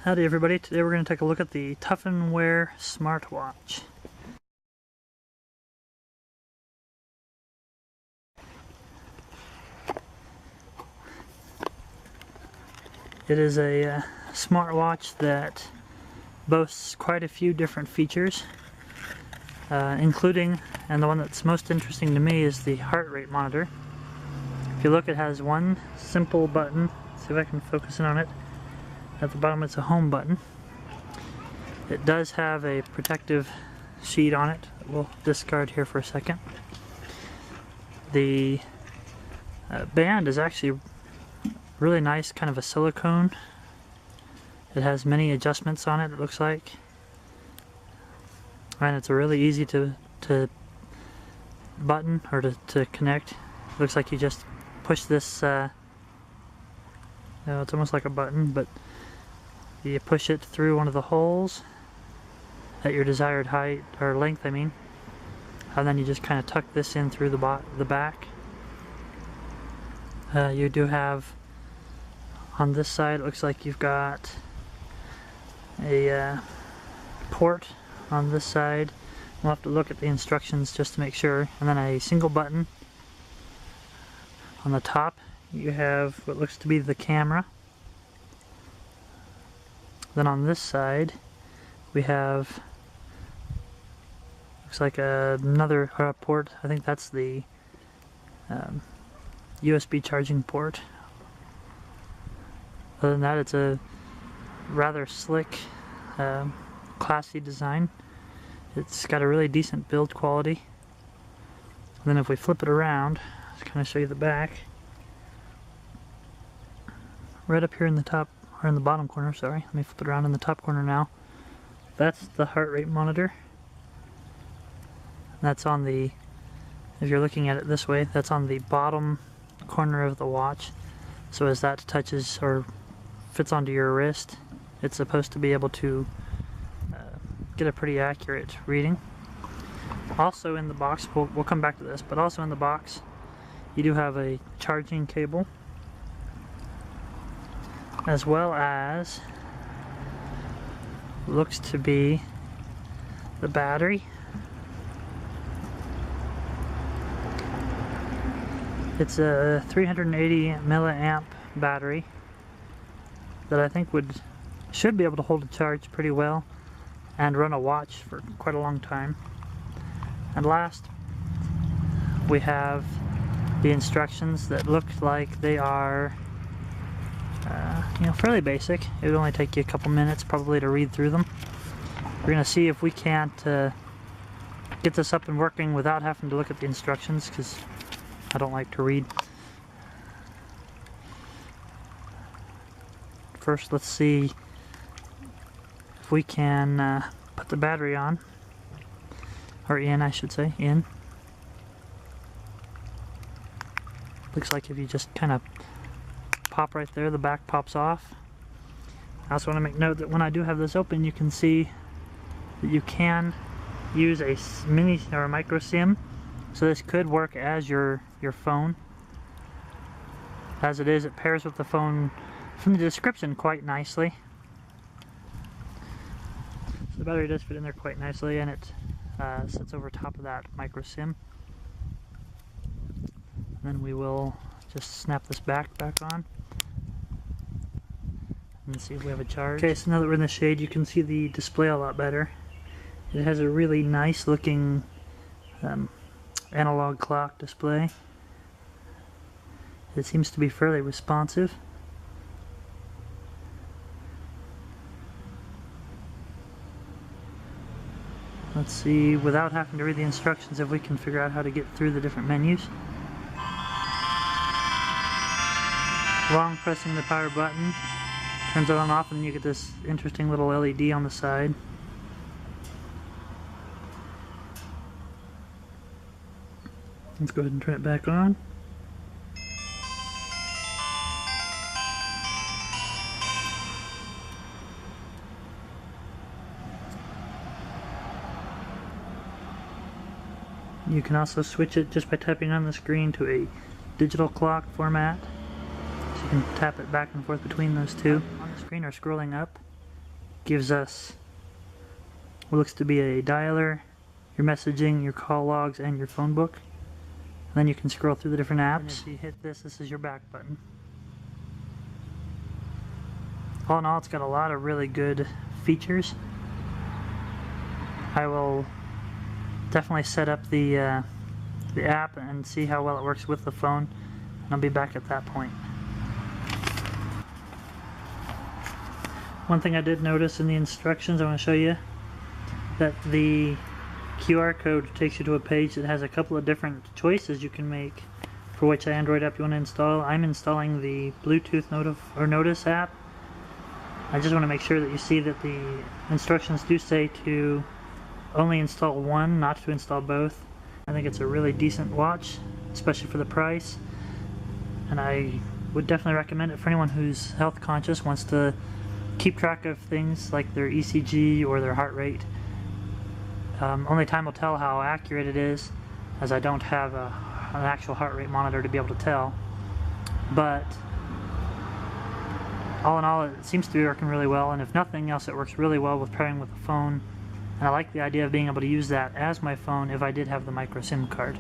Howdy everybody, today we're going to take a look at the Tufen Wear SmartWatch. It is a smartwatch that boasts quite a few different features, including, and the one that's most interesting to me is the heart rate monitor. If you look, it has one simple button. See if I can focus in on it. At the bottom it's a home button. It does have a protective sheet on it that we'll discard here for a second. The band is actually really nice, kind of a silicone. It has many adjustments on it, it looks like. And it's a really easy to button or to connect. It looks like you just push this, it's almost like a button, but you push it through one of the holes at your desired height, or length I mean, and then you just kind of tuck this in through the back. You do have on this side, it looks like you've got a port on this side. We'll have to look at the instructions just to make sure. And then a single button. On the top you have what looks to be the camera. Then on this side we have, looks like another port. I think that's the USB charging port. Other than that, it's a rather slick, classy design. It's got a really decent build quality. And then if we flip it around, to kind of show you the back, right up here in the top, or in the bottom corner, sorry, let me flip it around in the top corner now. That's the heart rate monitor. That's on the, if you're looking at it this way, that's on the bottom corner of the watch. So as that touches or fits onto your wrist, it's supposed to be able to get a pretty accurate reading. Also in the box, we'll come back to this, but also in the box you do have a charging cable, as well as looks to be the battery. It's a 380 milliamp battery that I think should be able to hold a charge pretty well and run a watch for quite a long time. And last, we have the instructions that look like they are fairly basic. It would only take you a couple minutes probably to read through them. We're going to see if we can't get this up and working without having to look at the instructions, because I don't like to read. First, let's see if we can put the battery on, or in, I should say, in. Looks like if you just kind of pop right there, the back pops off. I also want to make note that when I do have this open, you can see that you can use a mini or a micro SIM. So this could work as your phone. As it is, it pairs with the phone from the description quite nicely. So the battery does fit in there quite nicely, and it sits over top of that micro SIM. And then we will just snap this back on and see if we have a charge. Okay, so now that we're in the shade, you can see the display a lot better. It has a really nice looking analog clock display. It seems to be fairly responsive. Let's see, without having to read the instructions, if we can figure out how to get through the different menus. Long pressing the power button turns it on and off, and you get this interesting little LED on the side. Let's go ahead and turn it back on. You can also switch it just by tapping on the screen to a digital clock format. So you can tap it back and forth between those two. On the screen or scrolling up, gives us what looks to be a dialer, your messaging, your call logs, and your phone book. And then you can scroll through the different apps. And if you hit this, this is your back button. All in all, it's got a lot of really good features. I will definitely set up the app and see how well it works with the phone, and I'll be back at that point. One thing I did notice in the instructions, I want to show you, that the QR code takes you to a page that has a couple of different choices you can make for which Android app you want to install. I'm installing the Bluetooth Notice app. I just want to make sure that you see that the instructions do say to only install one, not to install both. I think it's a really decent watch, especially for the price, and I would definitely recommend it for anyone who's health conscious, wants to keep track of things like their ECG or their heart rate. Only time will tell how accurate it is, as I don't have an actual heart rate monitor to be able to tell. But all in all, it seems to be working really well, and if nothing else, it works really well with pairing with the phone. And I like the idea of being able to use that as my phone if I did have the micro SIM card.